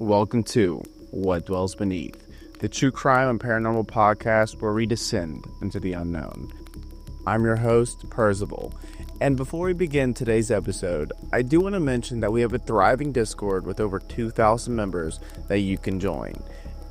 Welcome to What Dwells Beneath, the true crime and paranormal podcast where we descend into the unknown. I'm your host, Percival, and before we begin today's episode, I do want to mention that we have a thriving Discord with over 2,000 members that you can join.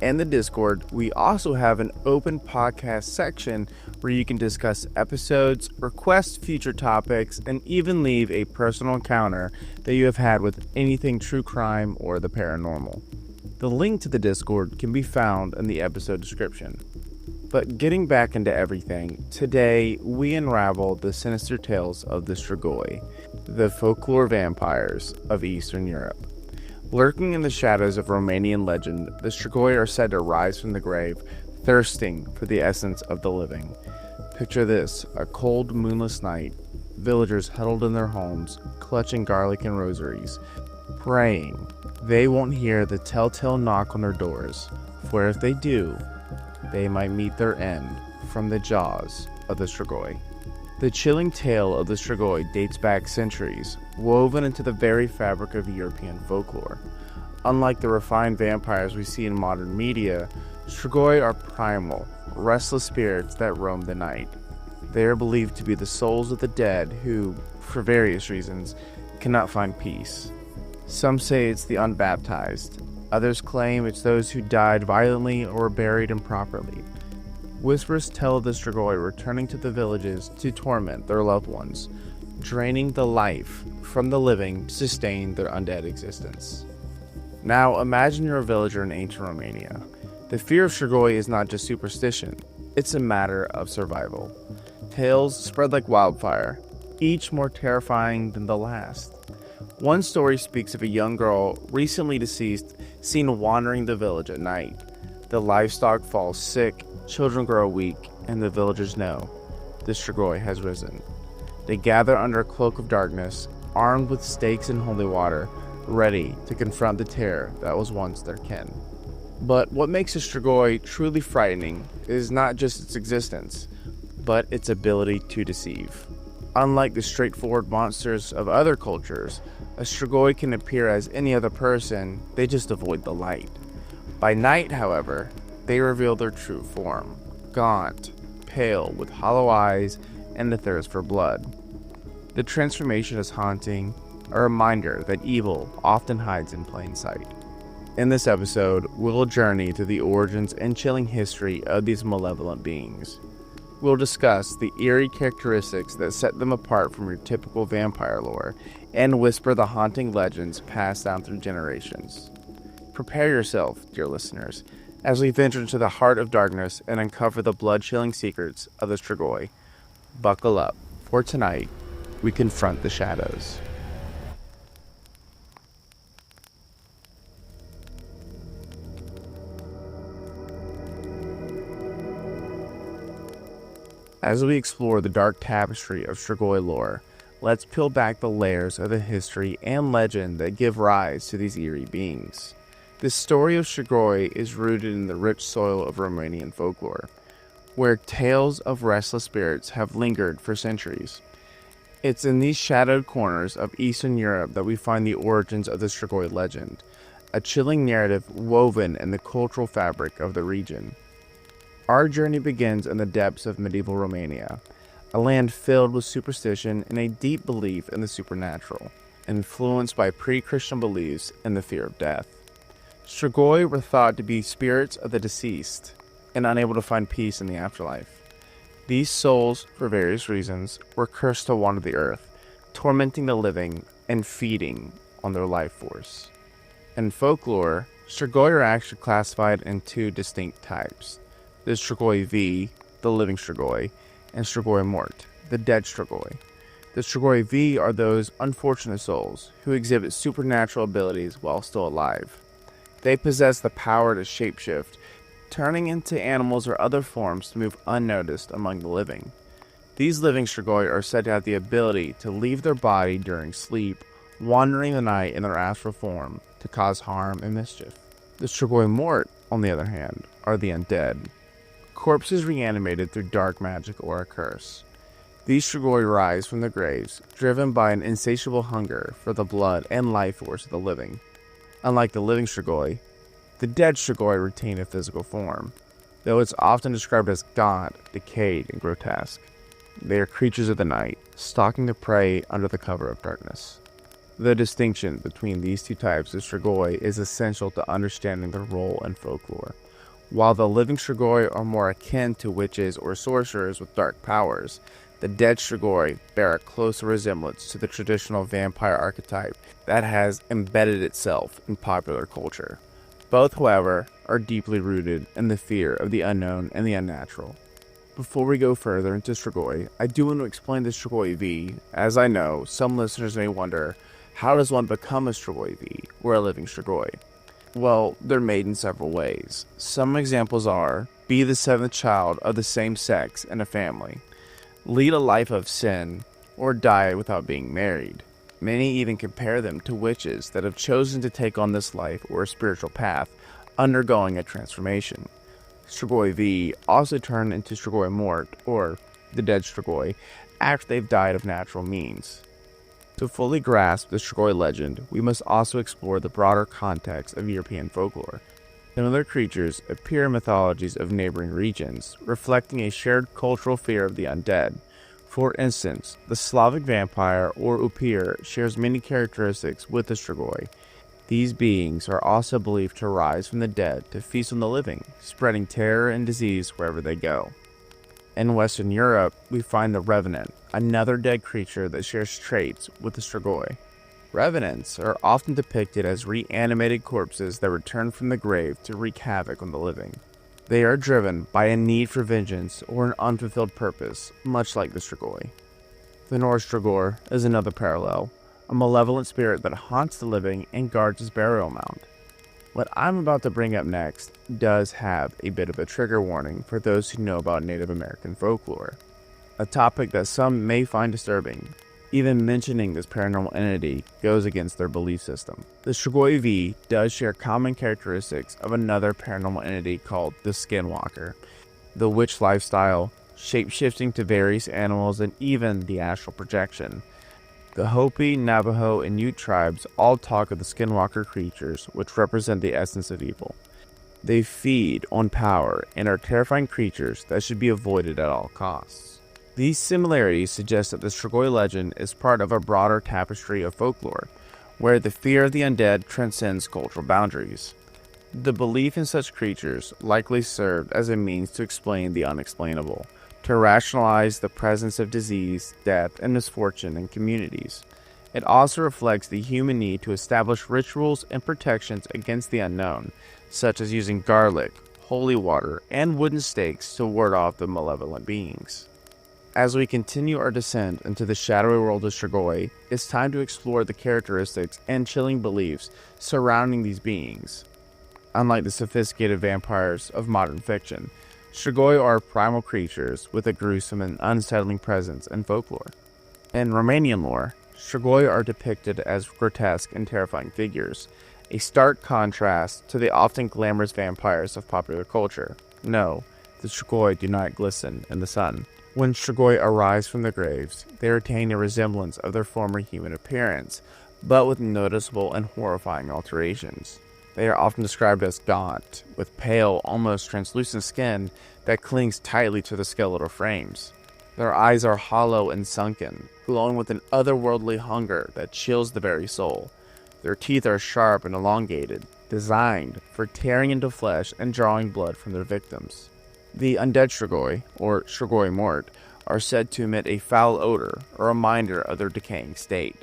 In the Discord, we also have an open podcast section where you can discuss episodes, request future topics, and even leave a personal encounter that you have had with anything true crime or the paranormal. The link to the Discord can be found in the episode description. But getting back into everything, today we unravel the sinister tales of the Strigoi, the folklore vampires of Eastern Europe. Lurking in the shadows of Romanian legend, the Strigoi are said to rise from the grave, thirsting for the essence of the living. Picture this, a cold, moonless night, villagers huddled in their homes, clutching garlic and rosaries, praying they won't hear the telltale knock on their doors, for if they do, they might meet their end from the jaws of the Strigoi. The chilling tale of the Strigoi dates back centuries, woven into the very fabric of European folklore. Unlike the refined vampires we see in modern media, Strigoi are primal, restless spirits that roam the night. They are believed to be the souls of the dead who, for various reasons, cannot find peace. Some say it's the unbaptized. Others claim it's those who died violently or were buried improperly. Whispers tell of the Strigoi returning to the villages to torment their loved ones, draining the life from the living to sustain their undead existence. Now imagine you're a villager in ancient Romania. The fear of Strigoi is not just superstition, it's a matter of survival. Tales spread like wildfire, each more terrifying than the last. One story speaks of a young girl recently deceased seen wandering the village at night. The livestock falls sick, children grow weak, and the villagers know the Strigoi has risen. They gather under a cloak of darkness, armed with stakes and holy water, ready to confront the terror that was once their kin. But what makes a Strigoi truly frightening is not just its existence, but its ability to deceive. Unlike the straightforward monsters of other cultures, a Strigoi can appear as any other person, they just avoid the light. By night, however, they reveal their true form, gaunt, pale, with hollow eyes and a thirst for blood. The transformation is haunting, a reminder that evil often hides in plain sight. In this episode, we'll journey through the origins and chilling history of these malevolent beings. We'll discuss the eerie characteristics that set them apart from your typical vampire lore, and whisper the haunting legends passed down through generations. Prepare yourself, dear listeners, as we venture into the heart of darkness and uncover the blood-chilling secrets of the Strigoi. Buckle up, for tonight, we confront the shadows. As we explore the dark tapestry of Strigoi lore, let's peel back the layers of the history and legend that give rise to these eerie beings. The story of Strigoi is rooted in the rich soil of Romanian folklore, where tales of restless spirits have lingered for centuries. It's in these shadowed corners of Eastern Europe that we find the origins of the Strigoi legend, a chilling narrative woven in the cultural fabric of the region. Our journey begins in the depths of medieval Romania, a land filled with superstition and a deep belief in the supernatural, influenced by pre-Christian beliefs and the fear of death. Strigoi were thought to be spirits of the deceased and unable to find peace in the afterlife. These souls, for various reasons, were cursed to wander the earth, tormenting the living and feeding on their life force. In folklore, Strigoi are actually classified in two distinct types: the Strigoi V, the living Strigoi, and Strigoi Mort, the dead Strigoi. The Strigoi V are those unfortunate souls who exhibit supernatural abilities while still alive. They possess the power to shapeshift, turning into animals or other forms to move unnoticed among the living. These living Strigoi are said to have the ability to leave their body during sleep, wandering the night in their astral form to cause harm and mischief. The Strigoi Mort, on the other hand, are the undead. Corpses reanimated through dark magic or a curse. These Strigoi rise from their graves, driven by an insatiable hunger for the blood and life force of the living. Unlike the living Strigoi, the dead Strigoi retain a physical form, though it's often described as gaunt, decayed, and grotesque. They are creatures of the night, stalking the prey under the cover of darkness. The distinction between these two types of Strigoi is essential to understanding their role in folklore. While the living Strigoi are more akin to witches or sorcerers with dark powers, the dead Strigoi bear a closer resemblance to the traditional vampire archetype that has embedded itself in popular culture. Both, however, are deeply rooted in the fear of the unknown and the unnatural. Before we go further into Strigoi, I do want to explain the Strigoi V, as I know some listeners may wonder, how does one become a Strigoi V or a living Strigoi? Well, they're made in several ways. Some examples are, be the seventh child of the same sex in a family, lead a life of sin, or die without being married. Many even compare them to witches that have chosen to take on this life or a spiritual path, undergoing a transformation. Strigoi V also turn into Strigoi Mort, or the dead Strigoi, after they've died of natural means. To fully grasp the Strigoi legend, we must also explore the broader context of European folklore. Similar creatures appear in mythologies of neighboring regions, reflecting a shared cultural fear of the undead. For instance, the Slavic vampire, or upir, shares many characteristics with the Strigoi. These beings are also believed to rise from the dead to feast on the living, spreading terror and disease wherever they go. In Western Europe, we find the Revenant, another dead creature that shares traits with the Strigoi. Revenants are often depicted as reanimated corpses that return from the grave to wreak havoc on the living. They are driven by a need for vengeance or an unfulfilled purpose, much like the Strigoi. The Norse Strigor is another parallel, a malevolent spirit that haunts the living and guards his burial mound. What I'm about to bring up next does have a bit of a trigger warning for those who know about Native American folklore, a topic that some may find disturbing. Even mentioning this paranormal entity goes against their belief system. The Strigoi V does share common characteristics of another paranormal entity called the Skinwalker, the witch lifestyle, shape-shifting to various animals, and even the astral projection. The Hopi, Navajo, and Ute tribes all talk of the Skinwalker creatures, which represent the essence of evil. They feed on power and are terrifying creatures that should be avoided at all costs. These similarities suggest that the Strigoi legend is part of a broader tapestry of folklore, where the fear of the undead transcends cultural boundaries. The belief in such creatures likely served as a means to explain the unexplainable, to rationalize the presence of disease, death, and misfortune in communities. It also reflects the human need to establish rituals and protections against the unknown, such as using garlic, holy water, and wooden stakes to ward off the malevolent beings. As we continue our descent into the shadowy world of Strigoi, it's time to explore the characteristics and chilling beliefs surrounding these beings. Unlike the sophisticated vampires of modern fiction, Strigoi are primal creatures with a gruesome and unsettling presence in folklore. In Romanian lore, Strigoi are depicted as grotesque and terrifying figures, a stark contrast to the often glamorous vampires of popular culture. No, the Strigoi do not glisten in the sun. When Strigoi arise from the graves, they retain a resemblance of their former human appearance, but with noticeable and horrifying alterations. They are often described as gaunt, with pale, almost translucent skin that clings tightly to the skeletal frames. Their eyes are hollow and sunken, glowing with an otherworldly hunger that chills the very soul. Their teeth are sharp and elongated, designed for tearing into flesh and drawing blood from their victims. The undead Strigoi, or Strigoi Mort, are said to emit a foul odor, a reminder of their decaying state.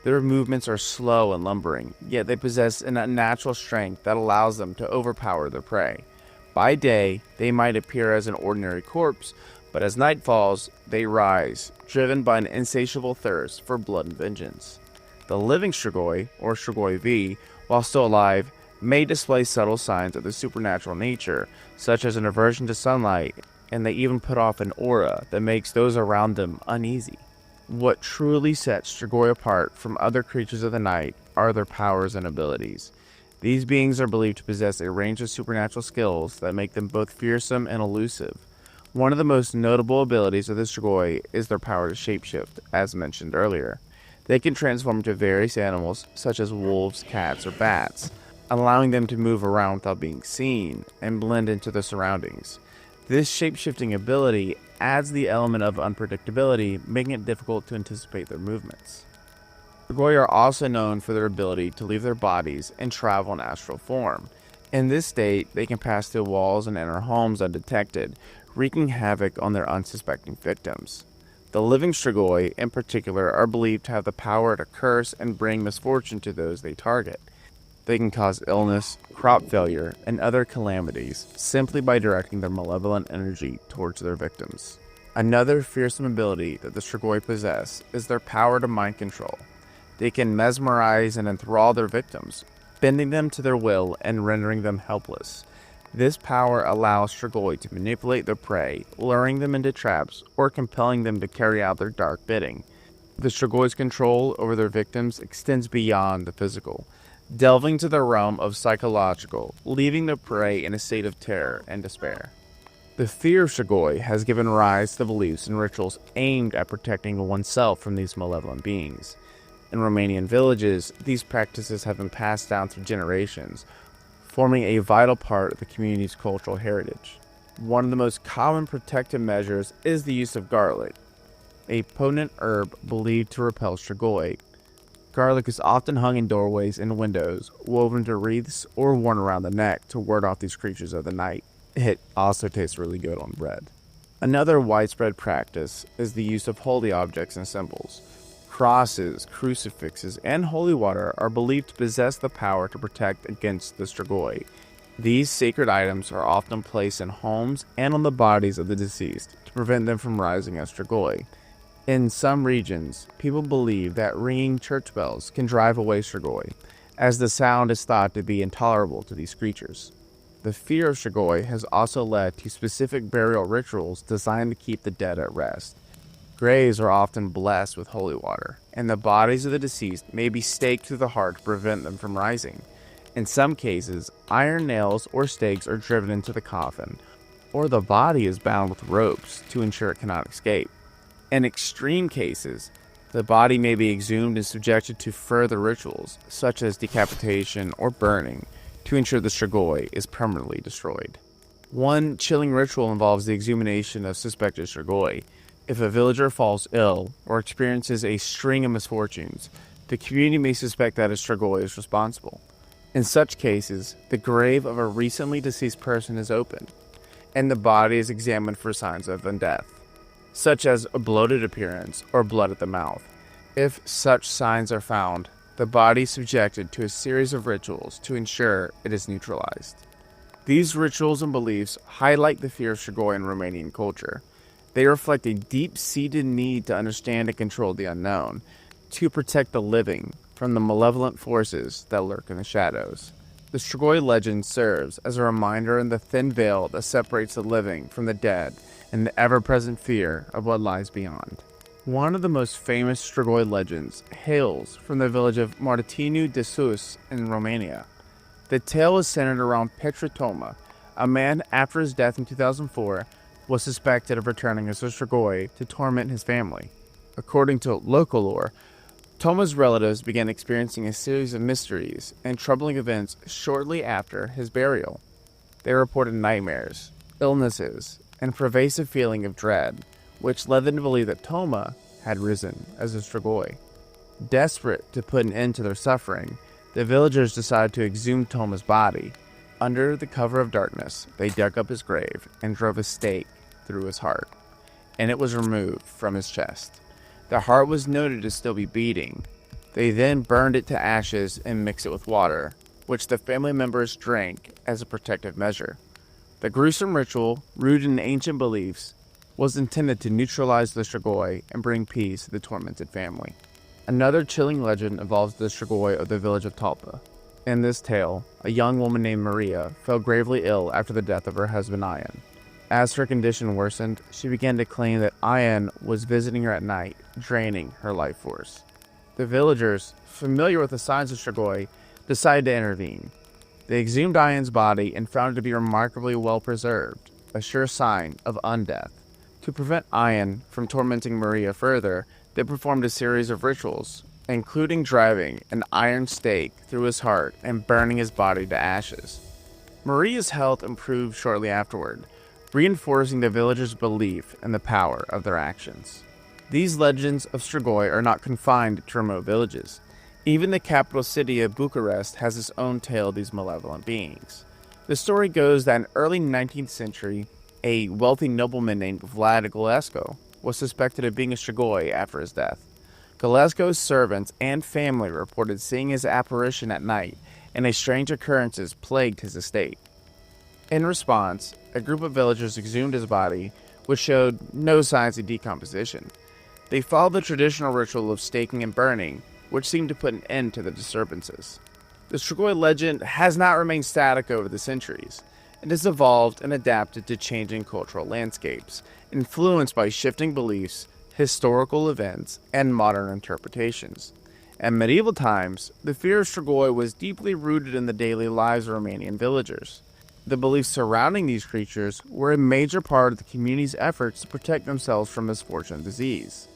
Their movements are slow and lumbering, yet they possess an unnatural strength that allows them to overpower their prey. By day, they might appear as an ordinary corpse, but as night falls, they rise, driven by an insatiable thirst for blood and vengeance. The living Strigoi, or Strigoi V, while still alive, may display subtle signs of their supernatural nature, such as an aversion to sunlight, and they even put off an aura that makes those around them uneasy. What truly sets Strigoi apart from other creatures of the night are their powers and abilities. These beings are believed to possess a range of supernatural skills that make them both fearsome and elusive. One of the most notable abilities of the Strigoi is their power to shapeshift, as mentioned earlier. They can transform into various animals, such as wolves, cats, or bats, allowing them to move around without being seen and blend into their surroundings. This shape-shifting ability adds the element of unpredictability, making it difficult to anticipate their movements. Strigoi are also known for their ability to leave their bodies and travel in astral form. In this state, they can pass through walls and enter homes undetected, wreaking havoc on their unsuspecting victims. The living Strigoi, in particular, are believed to have the power to curse and bring misfortune to those they target. They can cause illness, crop failure, and other calamities simply by directing their malevolent energy towards their victims. Another fearsome ability that the Strigoi possess is their power to mind control. They can mesmerize and enthrall their victims, bending them to their will and rendering them helpless. This power allows Strigoi to manipulate their prey, luring them into traps or compelling them to carry out their dark bidding. The Strigoi's control over their victims extends beyond the physical, delving to the realm of psychological, leaving the prey in a state of terror and despair. The fear of Strigoi has given rise to beliefs and rituals aimed at protecting oneself from these malevolent beings. In Romanian villages, these practices have been passed down through generations, forming a vital part of the community's cultural heritage. One of the most common protective measures is the use of garlic, a potent herb believed to repel Strigoi. Garlic is often hung in doorways and windows, woven into wreaths, or worn around the neck to ward off these creatures of the night. It also tastes really good on bread. Another widespread practice is the use of holy objects and symbols. Crosses, crucifixes, and holy water are believed to possess the power to protect against the Strigoi. These sacred items are often placed in homes and on the bodies of the deceased to prevent them from rising as Strigoi. In some regions, people believe that ringing church bells can drive away Strigoi, as the sound is thought to be intolerable to these creatures. The fear of Strigoi has also led to specific burial rituals designed to keep the dead at rest. Graves are often blessed with holy water, and the bodies of the deceased may be staked through the heart to prevent them from rising. In some cases, iron nails or stakes are driven into the coffin, or the body is bound with ropes to ensure it cannot escape. In extreme cases, the body may be exhumed and subjected to further rituals, such as decapitation or burning, to ensure the Strigoi is permanently destroyed. One chilling ritual involves the exhumation of suspected Strigoi. If a villager falls ill or experiences a string of misfortunes, the community may suspect that a Strigoi is responsible. In such cases, the grave of a recently deceased person is opened, and the body is examined for signs of death, such as a bloated appearance or blood at the mouth. If such signs are found, the body is subjected to a series of rituals to ensure it is neutralized. These rituals and beliefs highlight the fear of Strigoi in Romanian culture. They reflect a deep-seated need to understand and control the unknown, to protect the living from the malevolent forces that lurk in the shadows. The Strigoi legend serves as a reminder in the thin veil that separates the living from the dead and the ever-present fear of what lies beyond. One of the most famous Strigoi legends hails from the village of Martinu de Sus in Romania. The tale is centered around Petre Toma, a man after his death in 2004 was suspected of returning as a Strigoi to torment his family. According to local lore, Toma's relatives began experiencing a series of mysteries and troubling events shortly after his burial. They reported nightmares, illnesses, and pervasive feeling of dread, which led them to believe that Toma had risen as a Strigoi. Desperate to put an end to their suffering, the villagers decided to exhume Toma's body. Under the cover of darkness, they dug up his grave and drove a stake through his heart, and it was removed from his chest. The heart was noted to still be beating. They then burned it to ashes and mixed it with water, which the family members drank as a protective measure. The gruesome ritual, rooted in ancient beliefs, was intended to neutralize the Strigoi and bring peace to the tormented family. Another chilling legend involves the Strigoi of the village of Talpa. In this tale, a young woman named Maria fell gravely ill after the death of her husband Ian. As her condition worsened, she began to claim that Ian was visiting her at night, draining her life force. The villagers, familiar with the signs of Strigoi, decided to intervene. They exhumed Ian's body and found it to be remarkably well preserved, a sure sign of undeath. To prevent Ian from tormenting Maria further, they performed a series of rituals, including driving an iron stake through his heart and burning his body to ashes. Maria's health improved shortly afterward, reinforcing the villagers' belief in the power of their actions. These legends of Strigoi are not confined to remote villages. Even the capital city of Bucharest has its own tale of these malevolent beings. The story goes that in early 19th century, a wealthy nobleman named Vlad Galescu was suspected of being a Strigoi after his death. Galescu's servants and family reported seeing his apparition at night, and strange occurrences plagued his estate. In response, a group of villagers exhumed his body, which showed no signs of decomposition. They followed the traditional ritual of staking and burning, which seemed to put an end to the disturbances. The Strigoi legend has not remained static over the centuries. It has evolved and adapted to changing cultural landscapes, influenced by shifting beliefs, historical events, and modern interpretations. In medieval times, the fear of Strigoi was deeply rooted in the daily lives of Romanian villagers. The beliefs surrounding these creatures were a major part of the community's efforts to protect themselves from misfortune and disease.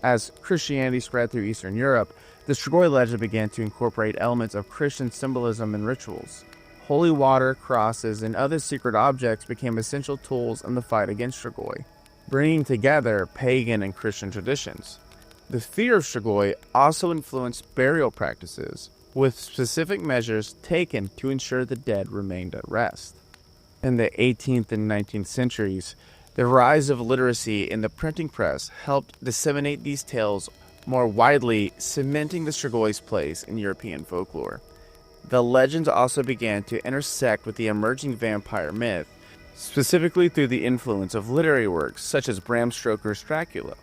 As Christianity spread through Eastern Europe, the Strigoi legend began to incorporate elements of Christian symbolism and rituals. Holy water, crosses, and other secret objects became essential tools in the fight against Strigoi, bringing together pagan and Christian traditions. The fear of Strigoi also influenced burial practices, with specific measures taken to ensure the dead remained at rest. In the 18th and 19th centuries, the rise of literacy in the printing press helped disseminate these tales more widely, cementing the Strigoi's place in European folklore. The legends also began to intersect with the emerging vampire myth, specifically through the influence of literary works such as Bram Stoker's Dracula.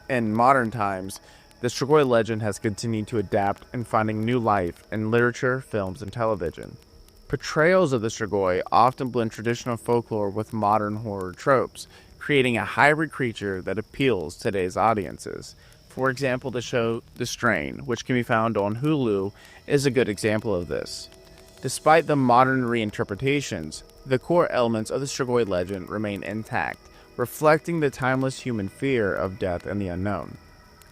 In modern times, the Strigoi legend has continued to adapt and finding new life in literature, films, and television. Portrayals of the Strigoi often blend traditional folklore with modern horror tropes, creating a hybrid creature that appeals to today's audiences. For example, the show The Strain, which can be found on Hulu, is a good example of this. Despite the modern reinterpretations, the core elements of the Strigoi legend remain intact, reflecting the timeless human fear of death and the unknown.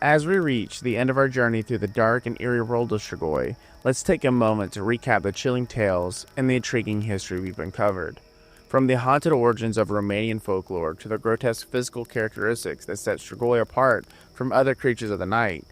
As we reach the end of our journey through the dark and eerie world of Strigoi, let's take a moment to recap the chilling tales and the intriguing history we've uncovered. From the haunted origins of Romanian folklore to the grotesque physical characteristics that set Strigoi apart from other creatures of the night,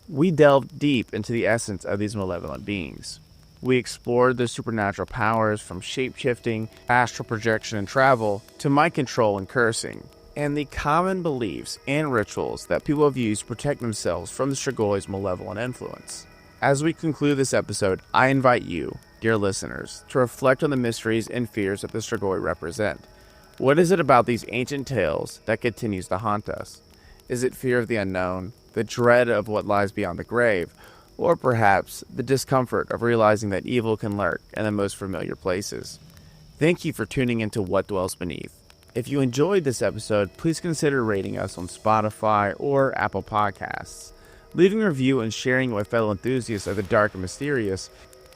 we delved deep into the essence of these malevolent beings. We explored their supernatural powers from shape-shifting, astral projection and travel, to mind control and cursing, and the common beliefs and rituals that people have used to protect themselves from the Strigoi's malevolent influence. As we conclude this episode, I invite you, dear listeners, to reflect on the mysteries and fears that the Strigoi represent. What is it about these ancient tales that continues to haunt us? Is it fear of the unknown, the dread of what lies beyond the grave, or perhaps the discomfort of realizing that evil can lurk in the most familiar places? Thank you for tuning into What Dwells Beneath. If you enjoyed this episode, please consider rating us on Spotify or Apple Podcasts. Leaving a review and sharing it with fellow enthusiasts of the dark and mysterious,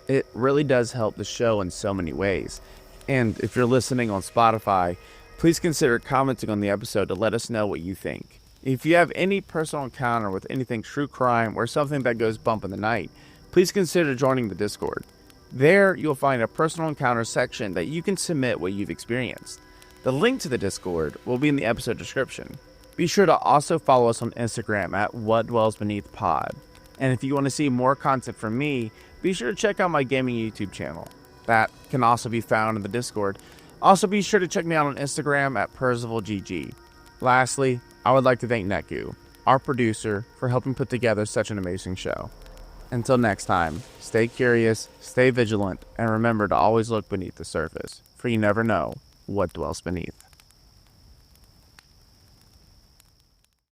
it really does help the show in so many ways. And if you're listening on Spotify, please consider commenting on the episode to let us know what you think. If you have any personal encounter with anything true crime or something that goes bump in the night, please consider joining the Discord. There, you'll find a personal encounter section that you can submit what you've experienced. The link to the Discord will be in the episode description. Be sure to also follow us on Instagram at WhatDwellsBeneathPod. And if you want to see more content from me, be sure to check out my gaming YouTube channel. That can also be found in the Discord. Also be sure to check me out on Instagram at PercivalGG. Lastly, I would like to thank Netgoo, our producer, for helping put together such an amazing show. Until next time, stay curious, stay vigilant, and remember to always look beneath the surface, for you never know what dwells beneath.